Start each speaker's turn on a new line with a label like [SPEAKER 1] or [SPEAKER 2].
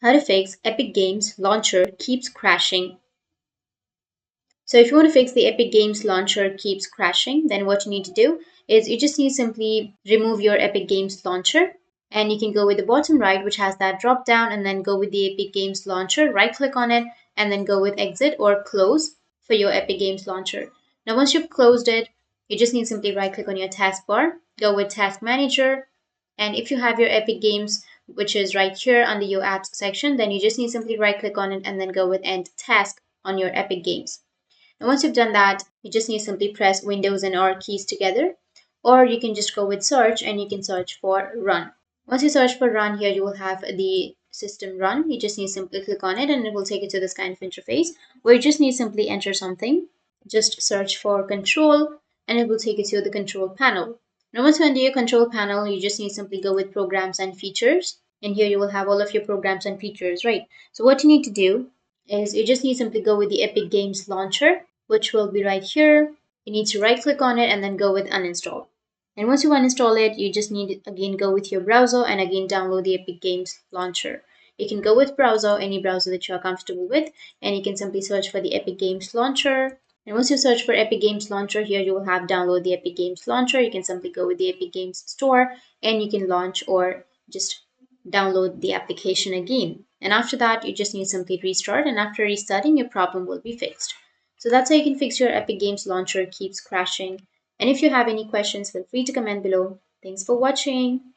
[SPEAKER 1] how to fix Epic Games Launcher keeps crashing. So if you want to fix the Epic Games Launcher keeps crashing, then what you need to do is you just need to simply remove your Epic Games Launcher, and you can go with the bottom right, which has that drop down, and then go with the Epic Games Launcher, right click on it, and then go with exit or close for your Epic Games Launcher. Now once you've closed it, you just need to simply right click on your taskbar, go with Task Manager, and if you have your Epic Games, which is right here under your apps section, then you just need to simply right click on it and then go with End Task on your Epic Games. And once you've done that, you just need to simply press Windows and R keys together, or you can just go with search and you can search for run. Once you search for run here, you will have the system run. You just need to simply click on it and it will take you to this kind of interface where you just need to simply enter something. Just search for control and it will take you to the control panel. Now once you enter your control panel, you just need to simply go with programs and features. And here you will have all of your programs and features, right? So what you need to do is you just need to simply go with the Epic Games Launcher, which will be right here. You need to right click on it and then go with uninstall. And once you uninstall it, you just need to again go with your browser and again download the Epic Games Launcher. You can go with browser, any browser that you are comfortable with, and you can simply search for the Epic Games Launcher. And once you search for Epic Games Launcher, here you will have download the Epic Games Launcher. You can simply go with the Epic Games Store and you can launch or just download the application again. And after that, you just need to simply restart, and after restarting, your problem will be fixed. So that's how you can fix your Epic Games Launcher keeps crashing. And if you have any questions, feel free to comment below. Thanks for watching.